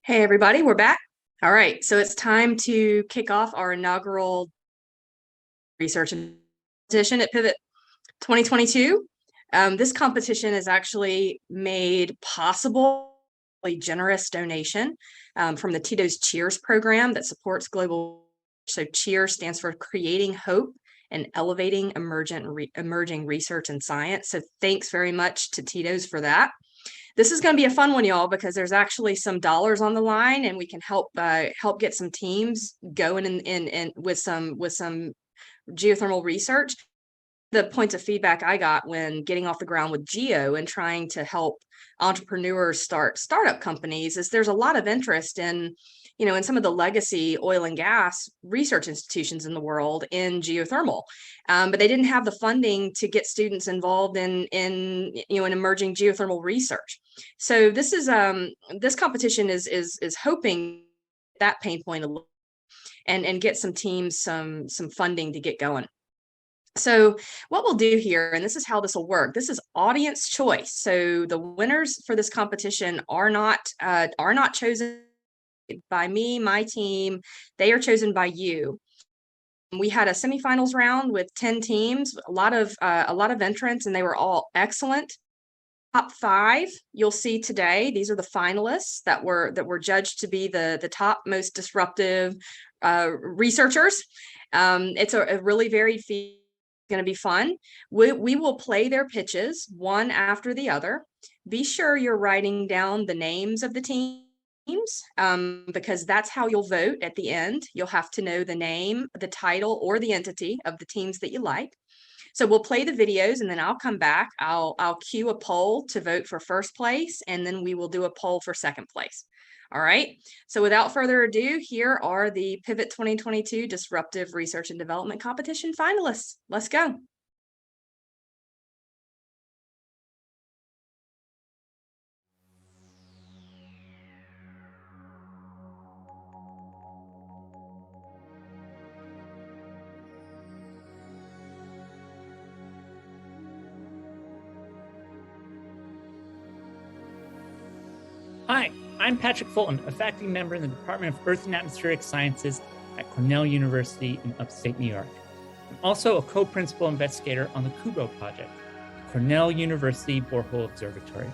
Hey everybody, we're back. All right, so it's time to kick off our inaugural research competition at Pivot 2022. This competition is actually made possible by a generous donation from the Tito's Cheers program that supports global. So Cheers stands for Creating Hope and Elevating Emerging Research and Science. So thanks very much to Tito's for that. This is going to be a fun one, y'all, because there's actually some dollars on the line, and we can help get some teams going in with some geothermal research. The points of feedback I got when getting off the ground with Geo and trying to help entrepreneurs start startup companies is there's a lot of interest in, in some of the legacy oil and gas research institutions in the world in geothermal, but they didn't have the funding to get students involved in emerging geothermal research. So this competition is hoping that pain point a little and get some teams some funding to get going. So what we'll do here, and this is how this will work, this is audience choice. So the winners for this competition are not chosen by me, my team. They are chosen by you. We had a semifinals round with 10 teams, a lot of entrants, and they were all excellent. Top 5 you'll see today. These are the finalists that were judged to be the top most disruptive researchers. It's a really varied field. Going to be fun. We will play their pitches one after the other. Be sure you're writing down the names of the teams because that's how you'll vote at the end. You'll have to know the name, the title, or the entity of the teams that you like. So we'll play the videos and then I'll come back. I'll cue a poll to vote for first place, and then we will do a poll for second place. All right, so without further ado, here are the Pivot 2022 Disruptive Research and Development Competition finalists. Let's go. Hi, I'm Patrick Fulton, a faculty member in the Department of Earth and Atmospheric Sciences at Cornell University in upstate New York. I'm also a co-principal investigator on the CUBO project, the Cornell University Borehole Observatory.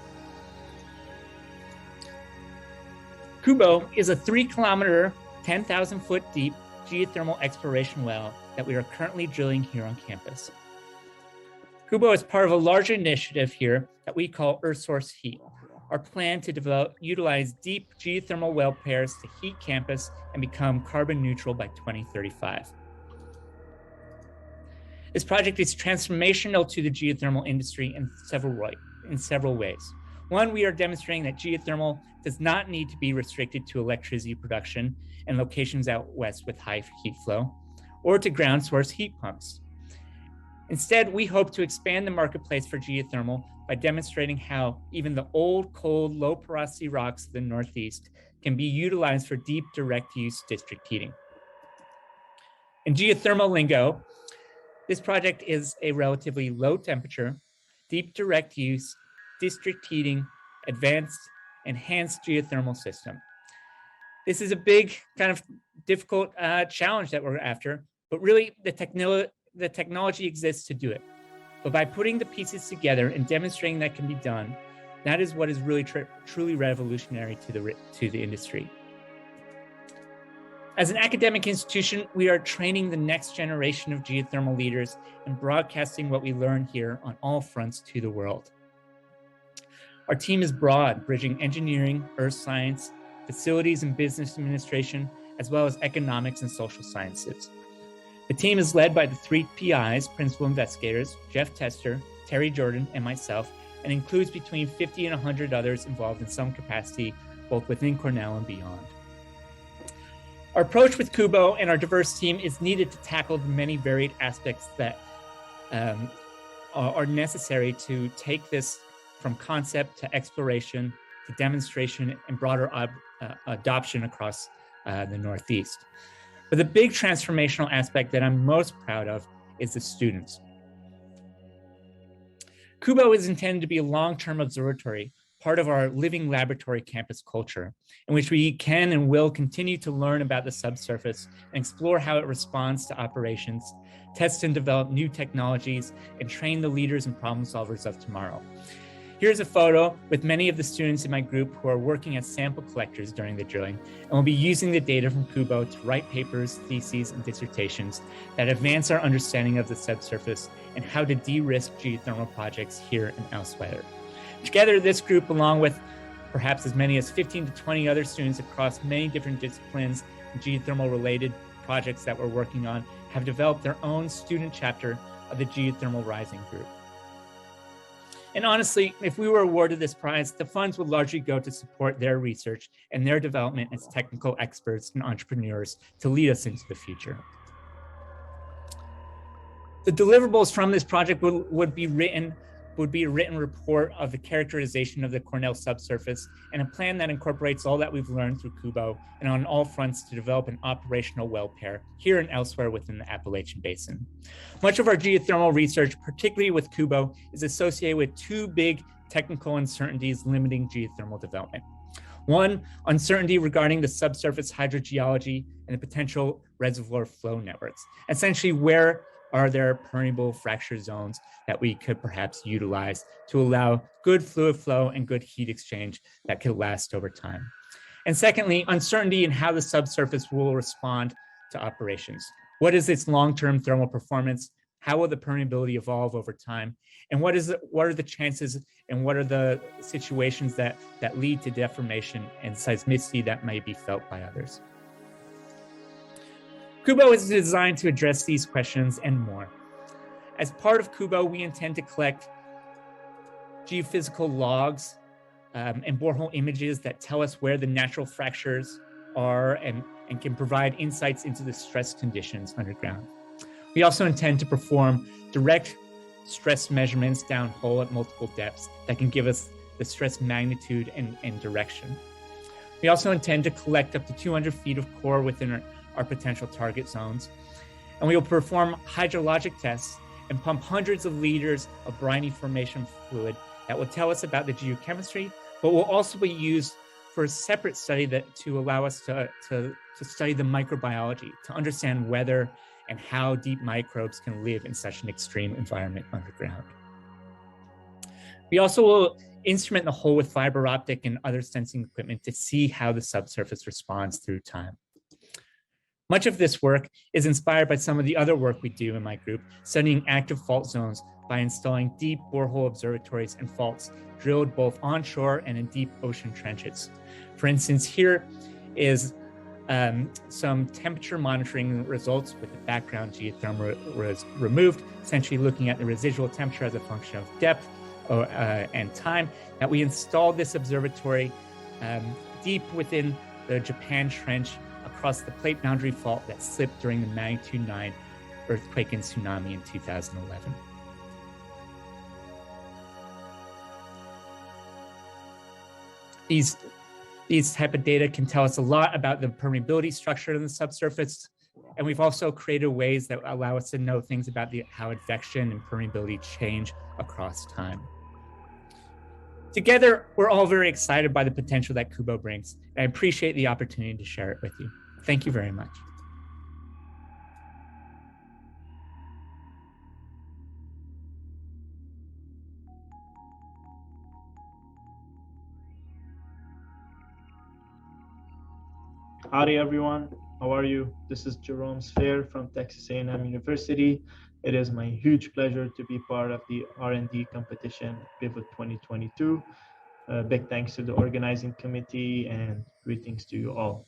CUBO is a 3-kilometer, 10,000-foot deep geothermal exploration well that we are currently drilling here on campus. CUBO is part of a larger initiative here that we call Earth Source HEET, our plan to utilize deep geothermal well pairs to heat campus and become carbon neutral by 2035. This project is transformational to the geothermal industry in several ways. One, we are demonstrating that geothermal does not need to be restricted to electricity production and locations out west with high heat flow, or to ground source heat pumps. Instead, we hope to expand the marketplace for geothermal by demonstrating how even the old, cold, low porosity rocks of the Northeast can be utilized for deep direct use district heating. In geothermal lingo, this project is a relatively low temperature, deep direct use, district heating, advanced, enhanced geothermal system. This is a big, kind of difficult challenge that we're after, but really the technology exists to do it. But by putting the pieces together and demonstrating that can be done, that is what is really truly revolutionary to the industry. As an academic institution, we are training the next generation of geothermal leaders and broadcasting what we learn here on all fronts to the world. Our team is broad, bridging engineering, earth science, facilities and business administration, as well as economics and social sciences. The team is led by the 3 PIs, principal investigators, Jeff Tester, Terry Jordan, and myself, and includes between 50 and 100 others involved in some capacity, both within Cornell and beyond. Our approach with CUBO and our diverse team is needed to tackle the many varied aspects that are necessary to take this from concept to exploration to demonstration and broader adoption across the Northeast. But the big transformational aspect that I'm most proud of is the students. CUBO is intended to be a long-term observatory part of our living laboratory campus culture, in which we can and will continue to learn about the subsurface and explore how it responds to operations, test and develop new technologies, and train the leaders and problem solvers of tomorrow. Here's a photo with many of the students in my group who are working as sample collectors during the drilling, and will be using the data from Kubo to write papers, theses, and dissertations that advance our understanding of the subsurface and how to de-risk geothermal projects here and elsewhere. Together, this group, along with perhaps as many as 15 to 20 other students across many different disciplines and geothermal-related projects that we're working on, have developed their own student chapter of the Geothermal Rising Group. And honestly, if we were awarded this prize, the funds would largely go to support their research and their development as technical experts and entrepreneurs to lead us into the future. The deliverables from this project would be a written report of the characterization of the Cornell subsurface and a plan that incorporates all that we've learned through Kubo and on all fronts to develop an operational well pair here and elsewhere within the Appalachian Basin. Much of our geothermal research, particularly with Kubo, is associated with two big technical uncertainties limiting geothermal development. One, uncertainty regarding the subsurface hydrogeology and the potential reservoir flow networks. Essentially, where are there permeable fracture zones that we could perhaps utilize to allow good fluid flow and good heat exchange that could last over time? And secondly, uncertainty in how the subsurface will respond to operations. What is its long-term thermal performance? How will the permeability evolve over time? And what are the chances and what are the situations that lead to deformation and seismicity that may be felt by others? Kubo is designed to address these questions and more. As part of Kubo, we intend to collect geophysical logs and borehole images that tell us where the natural fractures are and can provide insights into the stress conditions underground. We also intend to perform direct stress measurements downhole at multiple depths that can give us the stress magnitude and direction. We also intend to collect up to 200 feet of core within our potential target zones. And we will perform hydrologic tests and pump hundreds of liters of briny formation fluid that will tell us about the geochemistry, but will also be used for a separate study to allow us to study the microbiology, to understand whether and how deep microbes can live in such an extreme environment underground. We also will instrument the hole with fiber optic and other sensing equipment to see how the subsurface responds through time. Much of this work is inspired by some of the other work we do in my group, studying active fault zones by installing deep borehole observatories and faults drilled both onshore and in deep ocean trenches. For instance, here is some temperature monitoring results with the background geothermal removed, essentially looking at the residual temperature as a function of depth and time, that we installed this observatory deep within the Japan Trench across the plate boundary fault that slipped during the magnitude 9 earthquake and tsunami in 2011. These type of data can tell us a lot about the permeability structure in the subsurface, and we've also created ways that allow us to know things about how advection and permeability change across time. Together, we're all very excited by the potential that Kubo brings, and I appreciate the opportunity to share it with you. Thank you very much. Howdy everyone, how are you? This is Jerome Sfeir from Texas A&M University. It is my huge pleasure to be part of the R&D competition Pivot2022. Big thanks to the organizing committee and greetings to you all.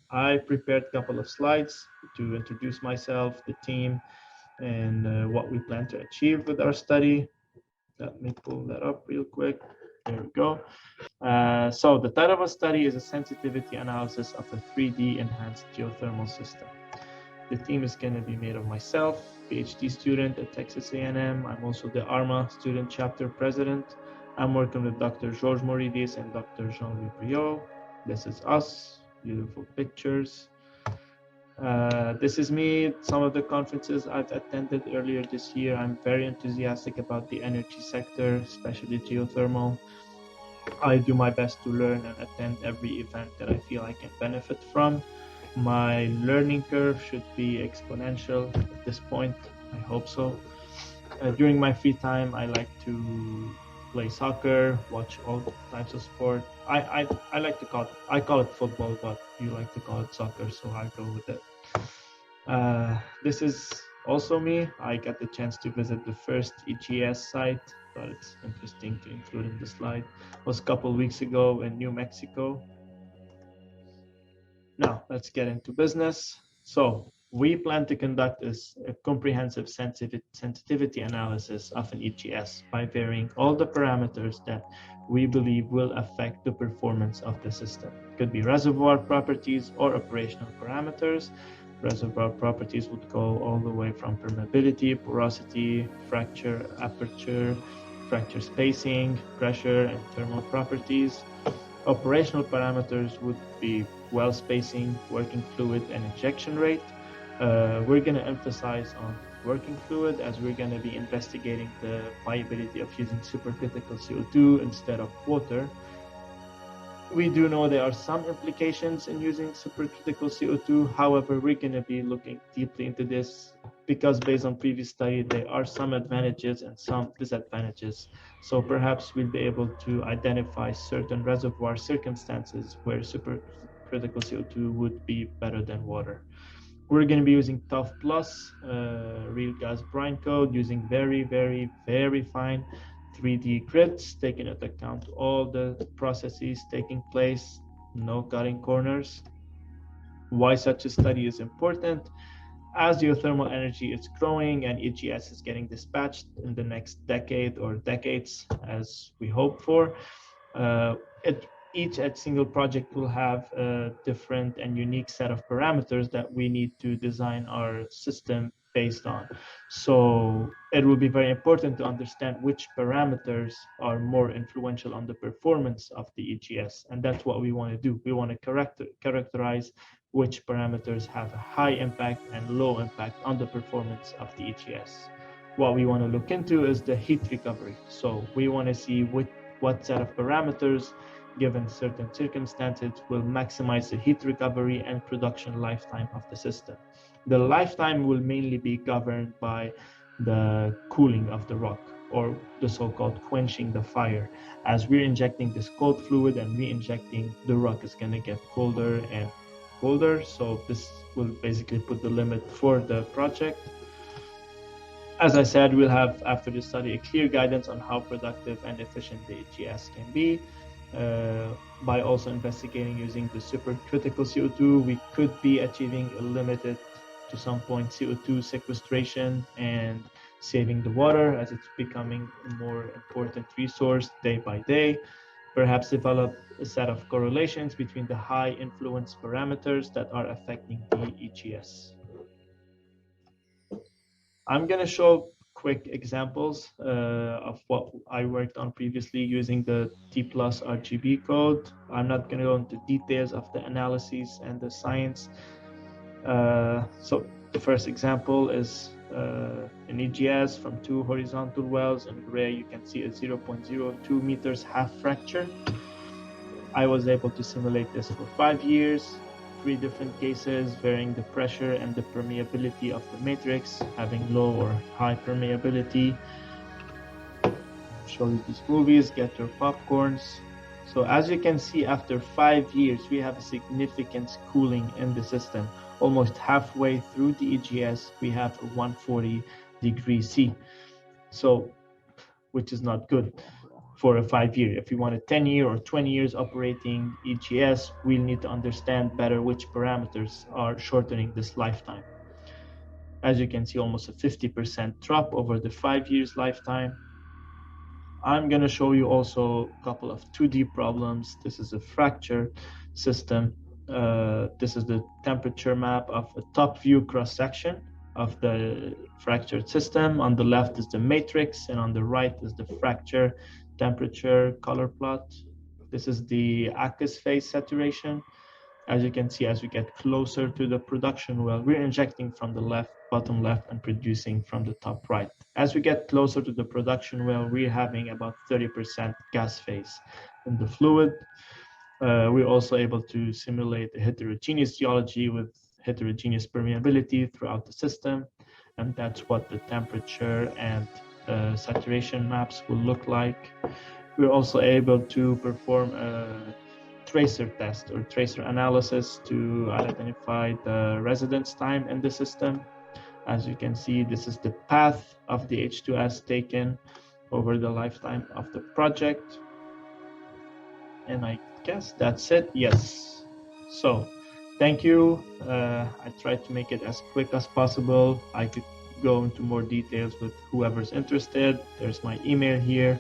I prepared a couple of slides to introduce myself, the team, and what we plan to achieve with our study. Let me pull that up real quick. There we go. So the title of our study is a sensitivity analysis of a 3D enhanced geothermal system. The team is going to be made of myself, PhD student at Texas A&M. I'm also the ARMA student chapter president. I'm working with Dr. Georges Moridis and Dr. Jean-Louis Briot. This is us, beautiful pictures. This is me, some of the conferences I've attended earlier this year. I'm very enthusiastic about the energy sector, especially geothermal. I do my best to learn and attend every event that I feel I can benefit from. My learning curve should be exponential at this point. I hope so. During my free time, I like to play soccer, watch all types of sport. I like to call it football, but you like to call it soccer, so I go with it. This is also me. I got the chance to visit the first HES site, but it's interesting to include in the slide. It was a couple weeks ago in New Mexico. Now, let's get into business. So, we plan to conduct a comprehensive sensitivity analysis of an HES by varying all the parameters that we believe will affect the performance of the system. It could be reservoir properties or operational parameters. Reservoir properties would go all the way from permeability, porosity, fracture, aperture, fracture spacing, pressure, and thermal properties. Operational parameters would be well spacing, working fluid, and injection rate. We're going to emphasize on working fluid as we're going to be investigating the viability of using supercritical CO2 instead of water. We do know there are some implications in using supercritical CO2. However, we're going to be looking deeply into this because based on previous study, there are some advantages and some disadvantages. So perhaps we'll be able to identify certain reservoir circumstances where supercritical CO2 would be better than water. We're going to be using TUF Plus, real gas brine code, using very, very, very fine 3D grids, taking into account all the processes taking place, no cutting corners. Why such a study is important? As geothermal energy is growing and HES is getting dispatched in the next decade or decades, as we hope for, each single project will have a different and unique set of parameters that we need to design our system based on. So it will be very important to understand which parameters are more influential on the performance of the HES. And that's what we want to do. We want to characterize which parameters have a high impact and low impact on the performance of the HES. What we want to look into is the heat recovery. So we want to see what set of parameters given certain circumstances will maximize the heat recovery and production lifetime of the system. The lifetime will mainly be governed by the cooling of the rock, or the so-called quenching the fire. As we're injecting this cold fluid and re-injecting, the rock is going to get colder and colder, so this will basically put the limit for the project. As I said, we'll have, after this study, a clear guidance on how productive and efficient the HES can be. By also investigating using the supercritical CO2, we could be achieving a limited to some point CO2 sequestration and saving the water as it's becoming a more important resource day by day. Perhaps develop a set of correlations between the high influence parameters that are affecting the HES. I'm going to show quick examples of what I worked on previously using the T+ RGB code. I'm not going to go into details of the analyses and the science. So the first example is an EGS from 2 horizontal wells. In gray, you can see a 0.02 meters half fracture. I was able to simulate this for 5 years. 3 different cases, varying the pressure and the permeability of the matrix, having low or high permeability. Show you these movies, get your popcorns. So as you can see, after 5 years, we have a significant cooling in the system. Almost halfway through the EGS, we have a 140 degrees C. So, which is not good for a 5-year. If we want a 10-year or 20 years operating EGS, we'll need to understand better which parameters are shortening this lifetime. As you can see, almost a 50% drop over the 5 years lifetime. I'm going to show you also a couple of 2D problems. This is a fracture system. This is the temperature map of a top view cross section of the fractured system. On the left is the matrix, and on the right is the fracture temperature color plot. This is the aqueous phase saturation. As you can see, as we get closer to the production well, we're injecting from the left, bottom left, and producing from the top right. As we get closer to the production well, we're having about 30% gas phase. in the fluid. We're also able to simulate the heterogeneous geology with heterogeneous permeability throughout the system. And that's what the temperature and saturation maps will look like. We're also able to perform a tracer test or tracer analysis to identify the residence time in the system. As you can see, this is the path of the H2S taken over the lifetime of the project. And I guess that's it. Yes. So thank you. I tried to make it as quick as possible. I could go into more details with whoever's interested. There's my email here.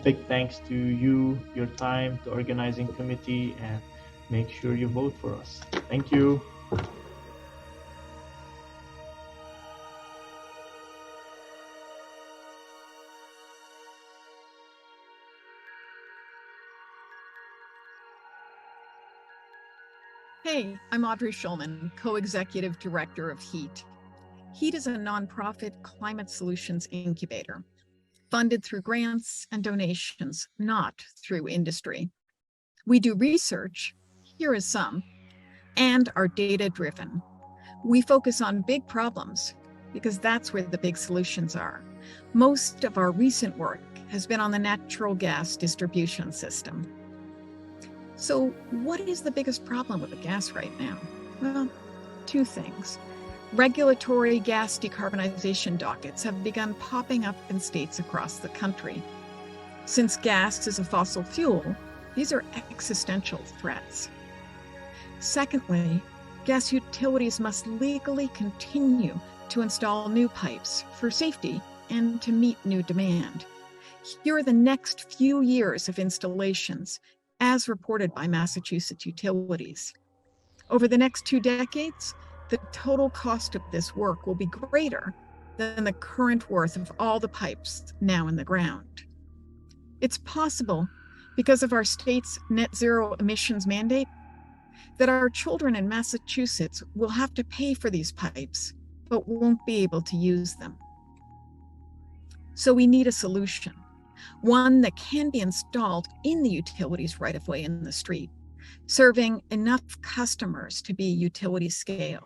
Big thanks to you, your time, the organizing committee, and make sure you vote for us. Thank you. Hey, I'm Audrey Schulman, Co-Executive Director of HEET. HEET is a nonprofit climate solutions incubator, funded through grants and donations, not through industry. We do research, here is some, and are data-driven. We focus on big problems because that's where the big solutions are. Most of our recent work has been on the natural gas distribution system. So what is the biggest problem with the gas right now? Well, two things. Regulatory gas decarbonization dockets have begun popping up in states across the country. Since gas is a fossil fuel, these are existential threats. Secondly, gas utilities must legally continue to install new pipes for safety and to meet new demand. Here are the next few years of installations, as reported by Massachusetts utilities. Over the next 2 decades, the total cost of this work will be greater than the current worth of all the pipes now in the ground. It's possible, because of our state's net zero emissions mandate, that our children in Massachusetts will have to pay for these pipes, but won't be able to use them. So we need a solution. One that can be installed in the utilities right-of-way in the street, serving enough customers to be utility scale.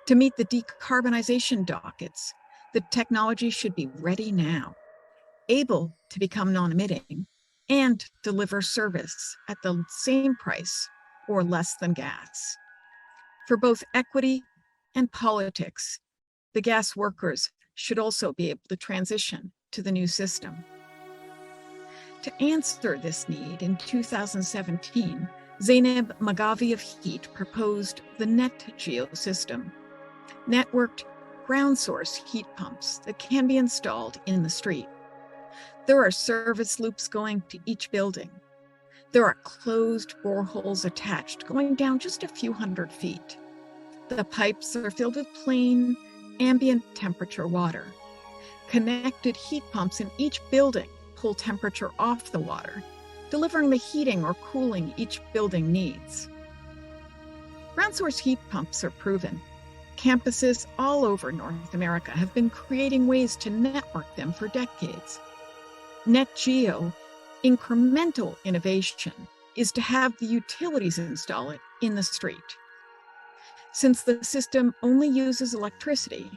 To meet the decarbonization dockets, the technology should be ready now, able to become non-emitting, and deliver service at the same price or less than gas. For both equity and politics, the gas workers should also be able to transition to the new system. To answer this need, in 2017, Zainab Magavi of HEET proposed the NetGeo system, networked ground source heat pumps that can be installed in the street. There are service loops going to each building. There are closed boreholes attached, going down just a few hundred feet. The pipes are filled with plain, ambient temperature water. Connected heat pumps in each building pull temperature off the water, delivering the heating or cooling each building needs. Ground source heat pumps are proven. Campuses all over North America have been creating ways to network them for decades. NetGeo, incremental innovation, is to have the utilities install it in the street. Since the system only uses electricity,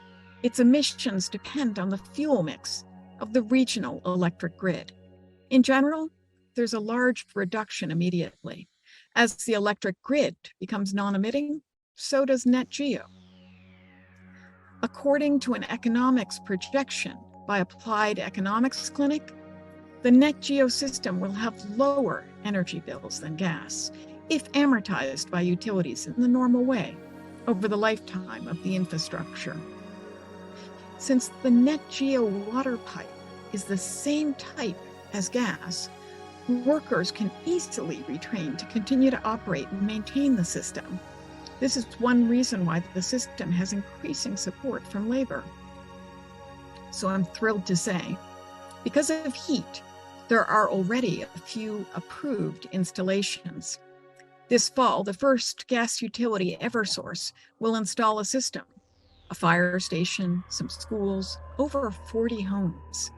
its emissions depend on the fuel mix of the regional electric grid. In general, there's a large reduction immediately. As the electric grid becomes non-emitting, so does NetGeo. According to an economics projection by Applied Economics Clinic, the NetGeo system will have lower energy bills than gas if amortized by utilities in the normal way over the lifetime of the infrastructure. Since the NetGeo water pipe is the same type as gas, workers can easily retrain to continue to operate and maintain the system. This is one reason why the system has increasing support from labor. So I'm thrilled to say, because of HEET, there are already a few approved installations. This fall, the first gas utility, Eversource, will install a system, a fire station, some schools, over 40 homes.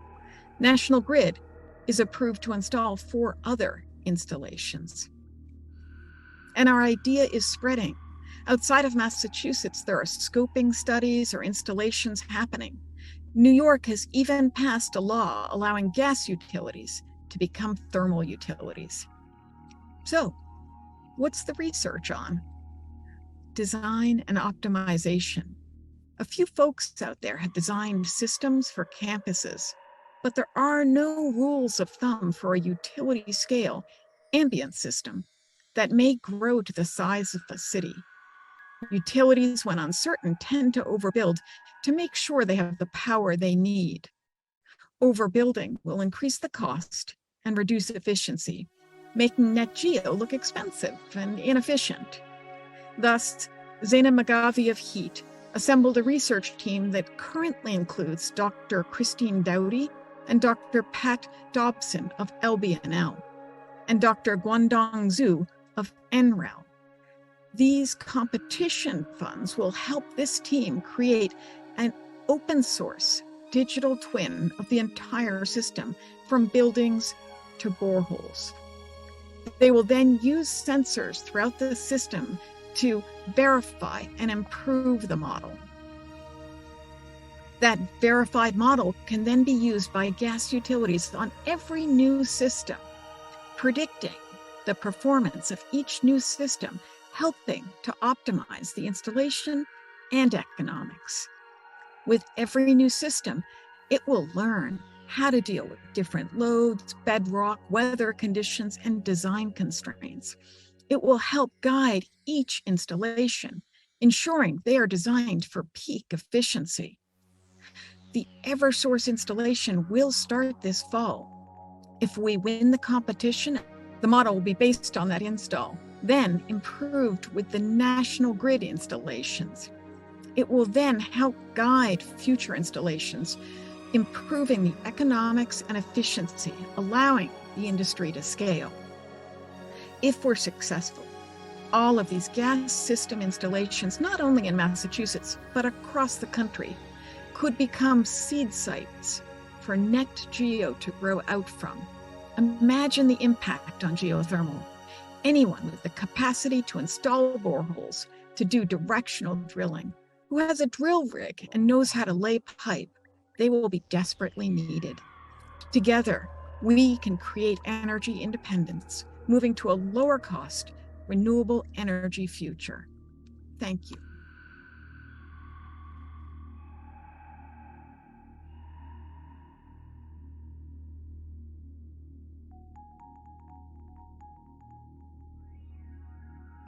National Grid is approved to install 4 other installations. And our idea is spreading. Outside of Massachusetts, there are scoping studies or installations happening. New York has even passed a law allowing gas utilities to become thermal utilities. So, what's the research on? Design and optimization. A few folks out there have designed systems for campuses, but there are no rules of thumb for a utility scale ambient system that may grow to the size of a city. Utilities, when uncertain, tend to overbuild to make sure they have the power they need. Overbuilding will increase the cost and reduce efficiency, making NetGeo look expensive and inefficient. Thus, Zaina Magavi of HEET assembled a research team that currently includes Dr. Christine Dowdy and Dr. Pat Dobson of LBNL, and Dr. Guangdong Zhu of NREL. These competition funds will help this team create an open source digital twin of the entire system, from buildings to boreholes. They will then use sensors throughout the system to verify and improve the model. That verified model can then be used by gas utilities on every new system, predicting the performance of each new system, helping to optimize the installation and economics. With every new system, it will learn how to deal with different loads, bedrock, weather conditions, and design constraints. It will help guide each installation, ensuring they are designed for peak efficiency. The EverSource installation will start this fall. If we win the competition, the model will be based on that install, then improved with the national grid installations. It will then help guide future installations, improving the economics and efficiency, allowing the industry to scale. If we're successful, all of these gas system installations, not only in Massachusetts, but across the country, could become seed sites for NetGeo to grow out from. Imagine the impact on geothermal. Anyone with the capacity to install boreholes, to do directional drilling, who has a drill rig and knows how to lay pipe, they will be desperately needed. Together, we can create energy independence, moving to a lower cost, renewable energy future. Thank you.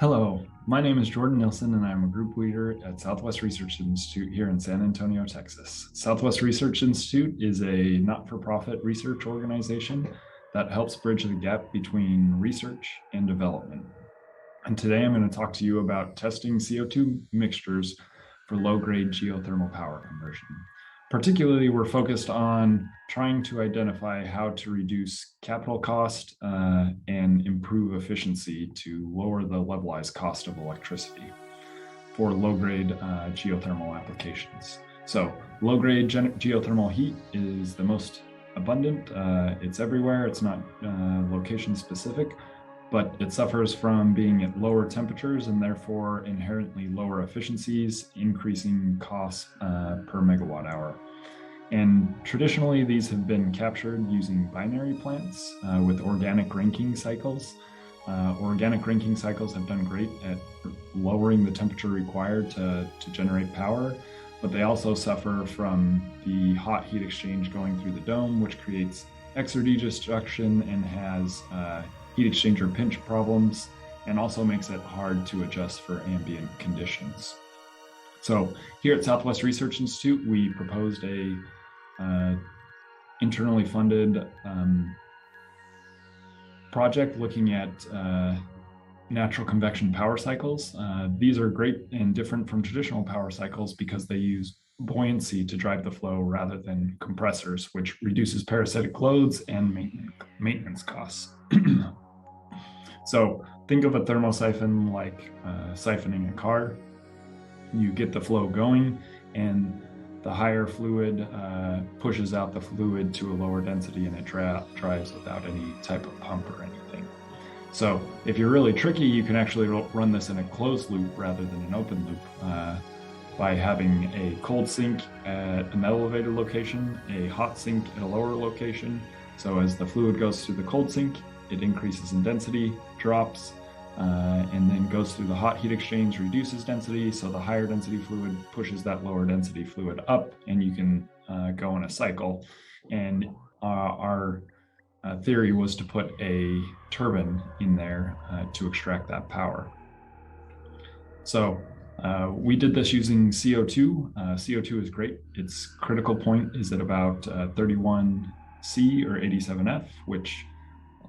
Hello, my name is Jordan Nielson, and I'm a group leader at Southwest Research Institute here in San Antonio, Texas. Southwest Research Institute is a not-for-profit research organization that helps bridge the gap between research and development. And today I'm going to talk to you about testing CO2 mixtures for low-grade geothermal power conversion. Particularly, we're focused on trying to identify how to reduce capital cost and improve efficiency to lower the levelized cost of electricity for low-grade geothermal applications. So low-grade geothermal heat is the most abundant. It's everywhere. It's not location specific, but it suffers from being at lower temperatures and therefore inherently lower efficiencies, increasing costs per megawatt hour. And traditionally, these have been captured using binary plants with organic ranking cycles. Organic ranking cycles have done great at lowering the temperature required to generate power, but they also suffer from the hot heat exchange going through the dome, which creates exergy destruction and has heat exchanger pinch problems, and also makes it hard to adjust for ambient conditions. So here at Southwest Research Institute, we proposed a internally funded project looking at natural convection power cycles. These are great and different from traditional power cycles because they use buoyancy to drive the flow rather than compressors, which reduces parasitic loads and maintenance costs. So think of a thermosiphon like siphoning a car. You get the flow going, and the higher fluid pushes out the fluid to a lower density, and it drives without any type of pump or anything. So if you're really tricky, you can actually run this in a closed loop rather than an open loop by having a cold sink at an elevated location, a hot sink at a lower location. So as the fluid goes through the cold sink, it increases in density, drops, and then goes through the hot heat exchange, reduces density. So the higher density fluid pushes that lower density fluid up, and you can go in a cycle. And our theory was to put a turbine in there to extract that power. So we did this using CO2. CO2 is great. Its critical point is at about 31C or 87F, which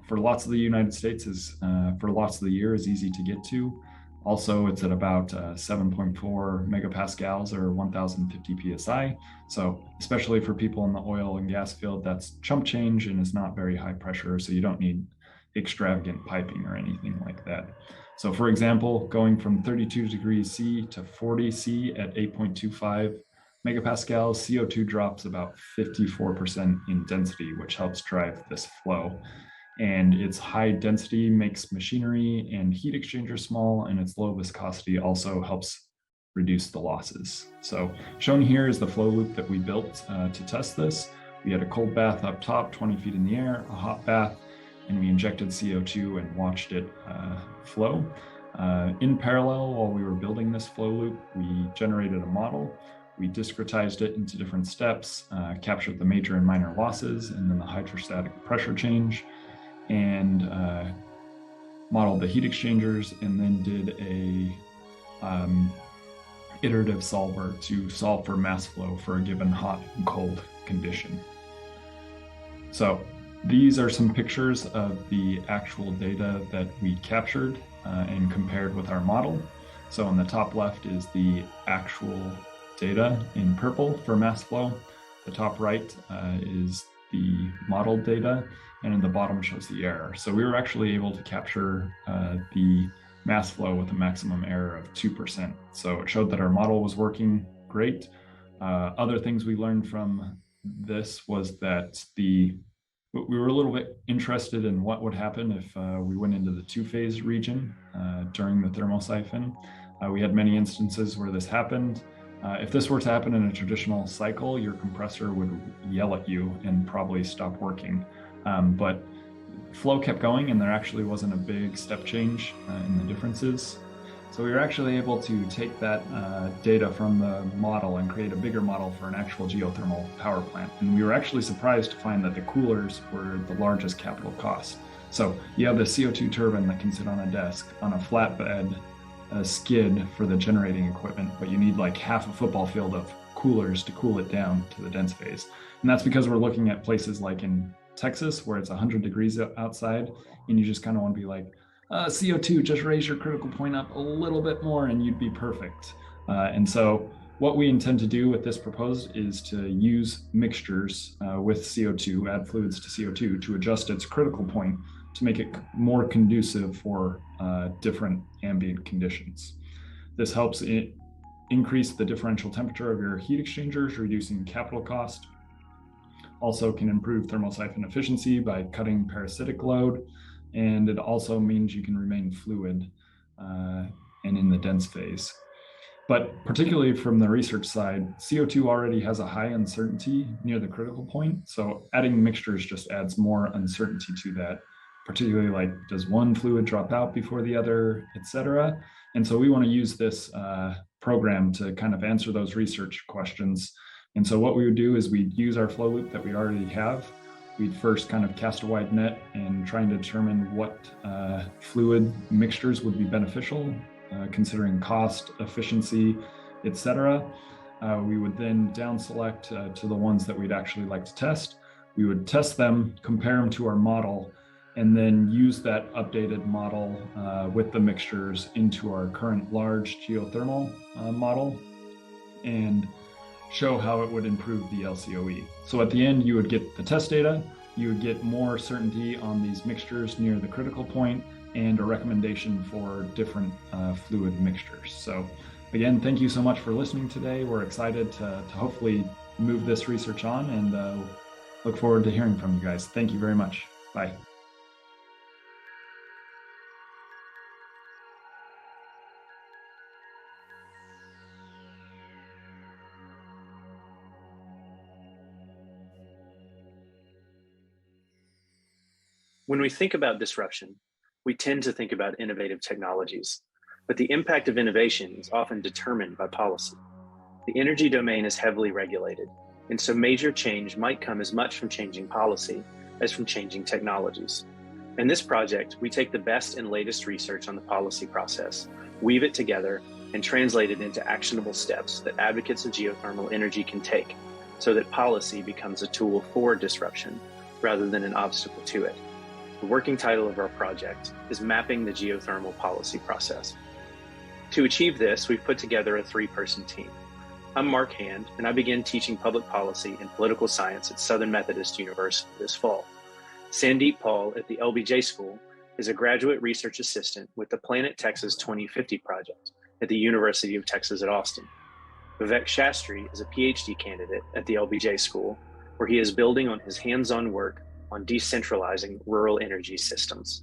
for lots of the United States is, for lots of the year, is easy to get to. Also, it's at about 7.4 megapascals or 1050 PSI. So especially for people in the oil and gas field, that's chump change and is not very high pressure. So you don't need extravagant piping or anything like that. So for example, going from 32 degrees C to 40 C at 8.25 megapascals, CO2 drops about 54% in density, which helps drive this flow. And its high density makes machinery and heat exchangers small, and its low viscosity also helps reduce the losses. So shown here is the flow loop that we built to test this. We had a cold bath up top, 20 feet in the air, a hot bath, and we injected CO2 and watched it flow. In parallel, while we were building this flow loop, we generated a model. We discretized it into different steps, captured the major and minor losses, and then the hydrostatic pressure change, and modeled the heat exchangers, and then did a iterative solver to solve for mass flow for a given hot and cold condition. So these are some pictures of the actual data that we captured and compared with our model. So on the top left is the actual data in purple for mass flow. The top right is the model data, and in the bottom shows the error. So we were actually able to capture the mass flow with a maximum error of 2%. So it showed that our model was working great. Other things we learned from this was that we were a little bit interested in what would happen if we went into the two-phase region during the thermal siphon. We had many instances where this happened. If this were to happen in a traditional cycle, your compressor would yell at you and probably stop working. But flow kept going, and there actually wasn't a big step change in the differences. So we were actually able to take that data from the model and create a bigger model for an actual geothermal power plant. And we were actually surprised to find that the coolers were the largest capital cost. So you have the CO2 turbine that can sit on a desk on a flatbed, a skid for the generating equipment, but you need like half a football field of coolers to cool it down to the dense phase. And that's because we're looking at places like in Texas where it's 100 degrees outside, and you just kind of want to be like, CO2, just raise your critical point up a little bit more and you'd be perfect. And so what we intend to do with this proposed is to use mixtures with CO2, add fluids to CO2 to adjust its critical point to make it more conducive for different ambient conditions. This helps increase the differential temperature of your heat exchangers, reducing capital cost. Also can improve thermal siphon efficiency by cutting parasitic load. And it also means you can remain fluid and in the dense phase. But particularly from the research side, CO2 already has a high uncertainty near the critical point. So adding mixtures just adds more uncertainty to that, particularly like, does one fluid drop out before the other, etc. And so we want to use this program to kind of answer those research questions. And so what we would do is we'd use our flow loop that we already have. We'd first kind of cast a wide net and trying to determine what fluid mixtures would be beneficial, considering cost, efficiency, etc. We would then down select to the ones that we'd actually like to test. We would test them, compare them to our model, and then use that updated model with the mixtures into our current large geothermal model and show how it would improve the LCOE. So at the end, you would get the test data, you would get more certainty on these mixtures near the critical point, and a recommendation for different fluid mixtures. So again, thank you so much for listening today. We're excited to hopefully move this research on, and look forward to hearing from you guys. Thank you very much. Bye. When we think about disruption, we tend to think about innovative technologies, but the impact of innovation is often determined by policy. The energy domain is heavily regulated, and so major change might come as much from changing policy as from changing technologies. In this project, we take the best and latest research on the policy process, weave it together, and translate it into actionable steps that advocates of geothermal energy can take so that policy becomes a tool for disruption rather than an obstacle to it. The working title of our project is Mapping the Geothermal Policy Process. To achieve this, we've put together a 3-person team. I'm Mark Hand, and I began teaching public policy and political science at Southern Methodist University this fall. Sandeep Paul at the LBJ School is a graduate research assistant with the Planet Texas 2050 project at the University of Texas at Austin. Vivek Shastri is a PhD candidate at the LBJ School, where he is building on his hands-on work on decentralizing rural energy systems.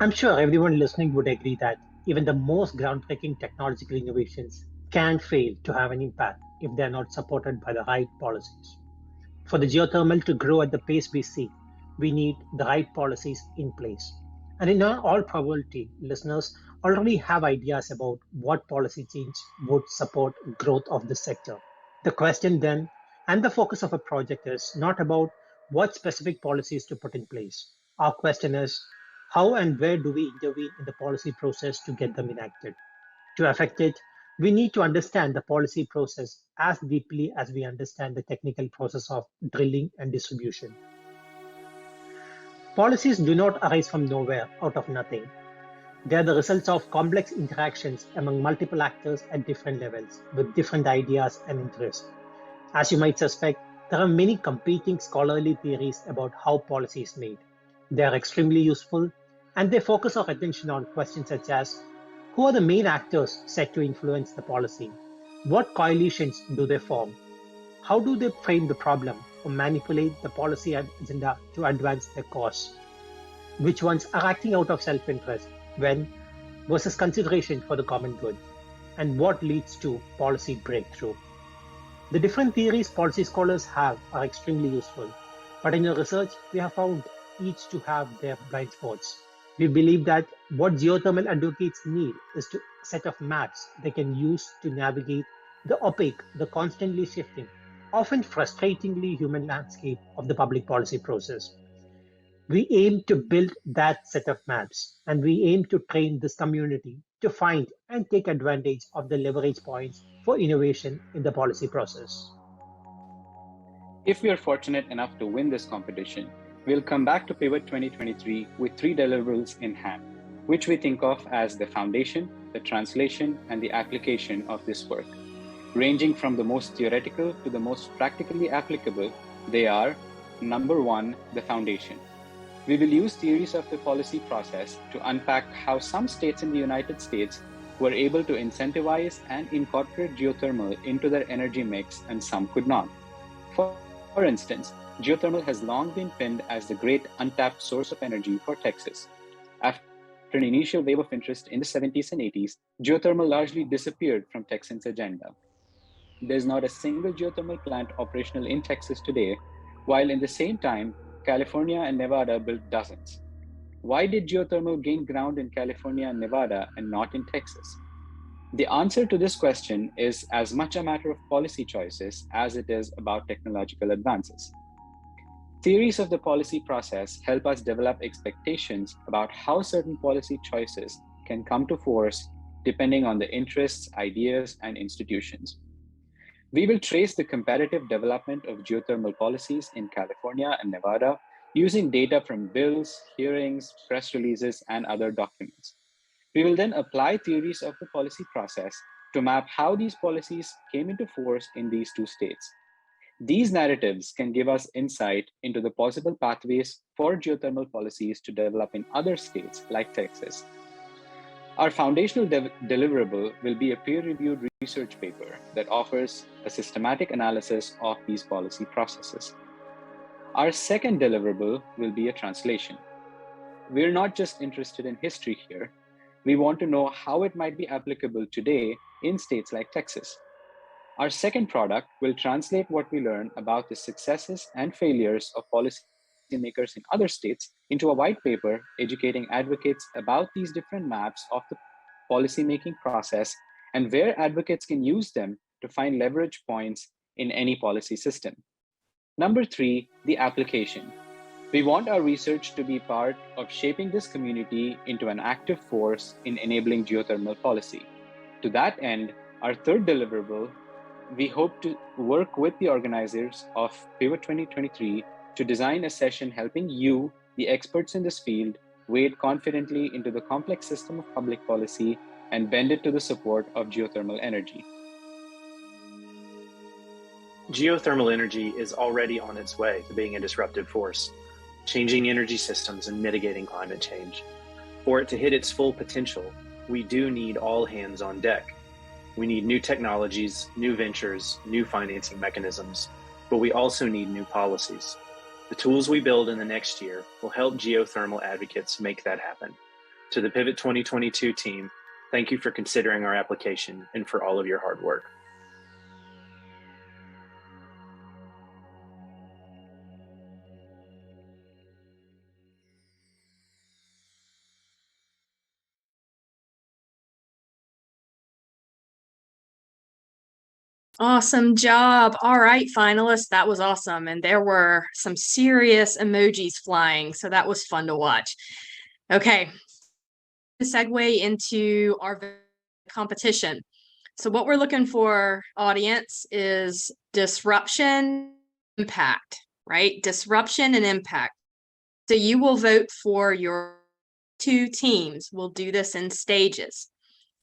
I'm sure everyone listening would agree that even the most groundbreaking technological innovations can fail to have an impact if they're not supported by the right policies. For the geothermal to grow at the pace we see, we need the right policies in place. And in all probability, listeners already have ideas about what policy change would support growth of this sector. The question then, and the focus of a project, is not about what specific policies to put in place. Our question is, how and where do we intervene in the policy process to get them enacted? To affect it, we need to understand the policy process as deeply as we understand the technical process of drilling and distribution. Policies do not arise from nowhere, out of nothing. They are the results of complex interactions among multiple actors at different levels, with different ideas and interests. As you might suspect, there are many competing scholarly theories about how policy is made. They are extremely useful, and they focus our attention on questions such as, who are the main actors set to influence the policy? What coalitions do they form? How do they frame the problem or manipulate the policy agenda to advance their cause? Which ones are acting out of self-interest when versus consideration for the common good? And what leads to policy breakthrough? The different theories policy scholars have are extremely useful, but in our research, we have found each to have their blind spots. We believe that what geothermal advocates need is a set of maps they can use to navigate the opaque, the constantly shifting, often frustratingly human landscape of the public policy process. We aim to build that set of maps, and we aim to train this community to find and take advantage of the leverage points for innovation in the policy process. If we are fortunate enough to win this competition, we'll come back to Pivot 2023 with 3 deliverables in hand, which we think of as the foundation, the translation, and the application of this work. Ranging from the most theoretical to the most practically applicable, they are, number 1, the foundation. We will use theories of the policy process to unpack how some states in the United States were able to incentivize and incorporate geothermal into their energy mix, and some could not. For instance, geothermal has long been pinned as the great untapped source of energy for Texas. After an initial wave of interest in the 70s and 80s, geothermal largely disappeared from Texans' agenda. There's not a single geothermal plant operational in Texas today, while in the same time, California and Nevada built dozens. Why did geothermal gain ground in California and Nevada and not in Texas? The answer to this question is as much a matter of policy choices as it is about technological advances. Theories of the policy process help us develop expectations about how certain policy choices can come to force depending on the interests, ideas, and institutions. We will trace the comparative development of geothermal policies in California and Nevada using data from bills, hearings, press releases, and other documents. We will then apply theories of the policy process to map how these policies came into force in these 2 states. These narratives can give us insight into the possible pathways for geothermal policies to develop in other states like Texas. Our foundational deliverable will be a peer-reviewed research paper that offers a systematic analysis of these policy processes. Our second deliverable will be a translation. We're not just interested in history here. We want to know how it might be applicable today in states like Texas. Our second product will translate what we learn about the successes and failures of policy policymakers in other states into a white paper educating advocates about these different maps of the policymaking process and where advocates can use them to find leverage points in any policy system. Number 3, the application. We want our research to be part of shaping this community into an active force in enabling geothermal policy. To that end, our third deliverable, we hope to work with the organizers of Pivot 2023 to design a session helping you, the experts in this field, wade confidently into the complex system of public policy and bend it to the support of geothermal energy. Geothermal energy is already on its way to being a disruptive force, changing energy systems and mitigating climate change. For it to hit its full potential, we do need all hands on deck. We need new technologies, new ventures, new financing mechanisms, but we also need new policies. The tools we build in the next year will help geothermal advocates make that happen. To the Pivot 2022 team, thank you for considering our application and for all of your hard work. Awesome job. All right, finalists, that was awesome. And there were some serious emojis flying, so that was fun to watch. Okay, to segue into our competition. So what we're looking for, audience, is disruption, impact, right? Disruption and impact. So you will vote for your 2 teams. We'll do this in stages.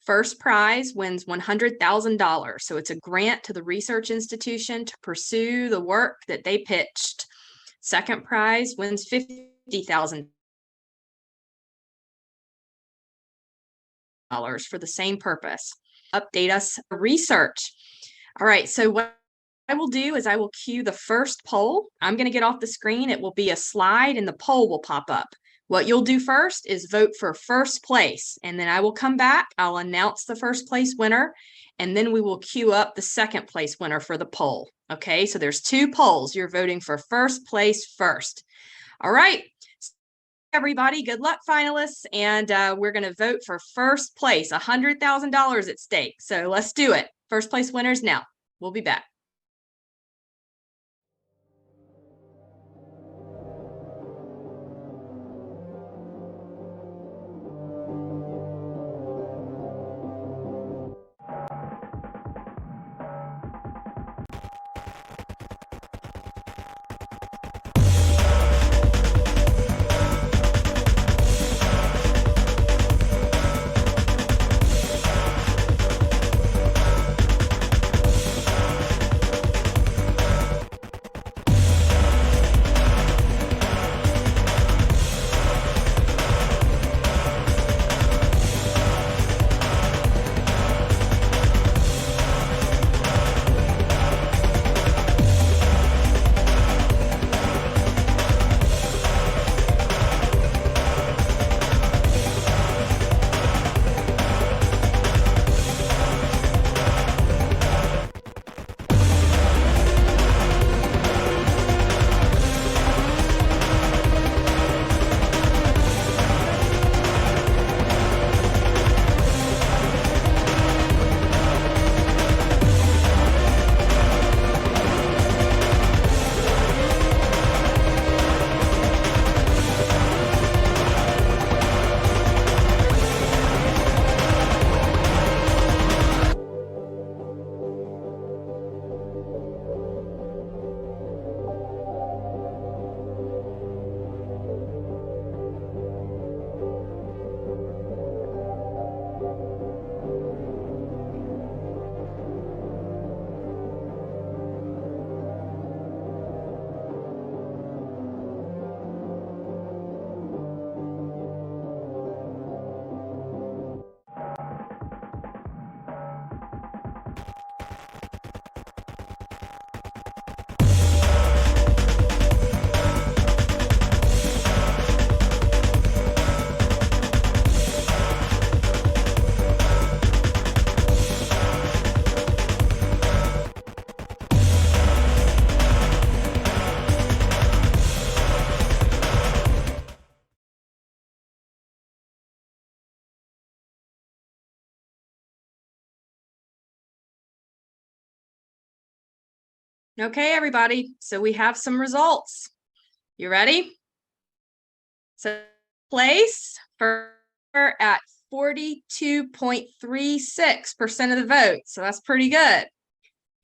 First prize wins $100,000. So it's a grant to the research institution to pursue the work that they pitched. Second prize wins $50,000 for the same purpose. Update us research. All right, so what I will do is I will cue the first poll. I'm going to get off the screen. It will be a slide and the poll will pop up. What you'll do first is vote for first place, and then I will come back. I'll announce the first place winner, and then we will queue up the second place winner for the poll. Okay, so there's 2 polls. You're voting for first place first. All right, everybody, good luck, finalists, and we're going to vote for first place, $100,000 at stake. So let's do it. First place winners now. We'll be back. Okay, everybody. So we have some results. You ready? So place for at 42.36% of the vote. So that's pretty good.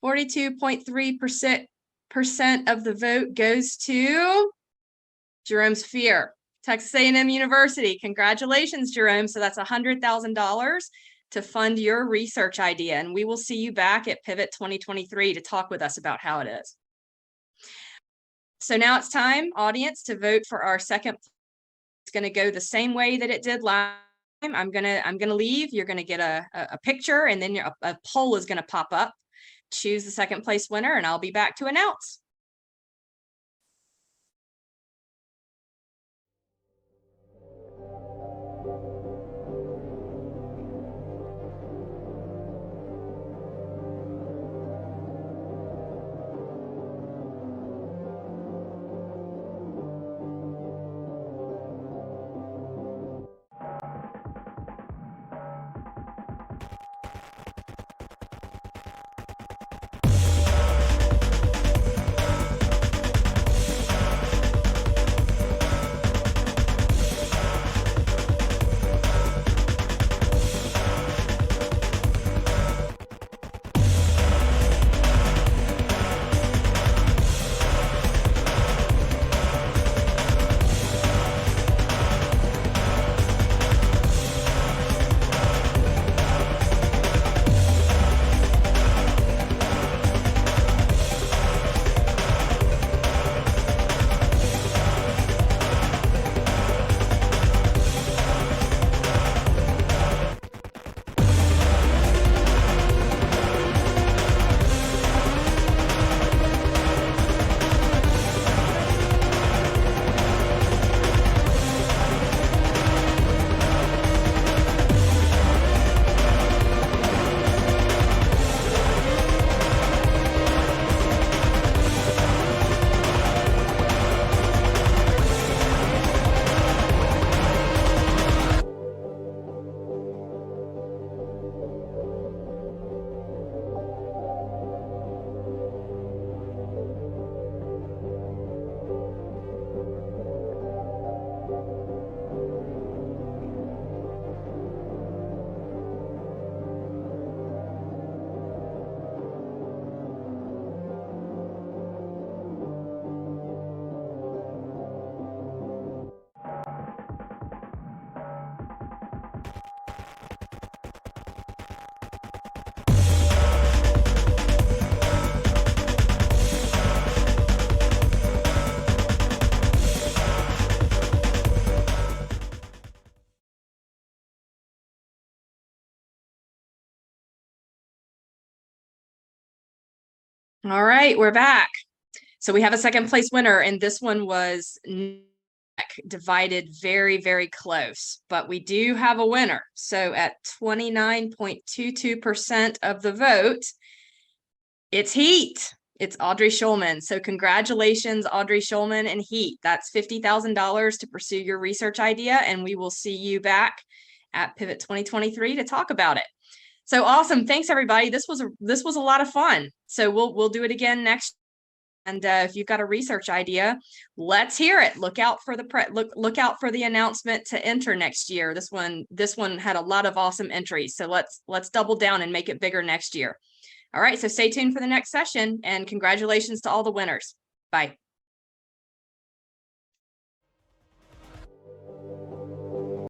42.3% of the vote goes to Jerome Sfeir, Texas A&M University. Congratulations, Jerome. So that's $100,000 to fund your research idea. And we will see you back at Pivot 2023 to talk with us about how it is. So now it's time, audience, to vote for our second. It's going to go the same way that it did last time. I'm gonna leave. You're going to get a picture, and then a poll is going to pop up. Choose the second place winner, and I'll be back to announce. All right, we're back. So we have a second place winner, and this one was divided very, very close, but we do have a winner. So at 29.22% of the vote, it's HEET. It's Audrey Schulman. So congratulations, Audrey Schulman and HEET. That's $50,000 to pursue your research idea, and we will see you back at Pivot 2023 to talk about it. So awesome. Thanks, everybody. This was a lot of fun. So we'll do it again next. And if you've got a research idea, let's hear it. Look out for the look out for the announcement to enter next year. This one had a lot of awesome entries. So let's double down and make it bigger next year. All right. So stay tuned for the next session, and congratulations to all the winners. Bye.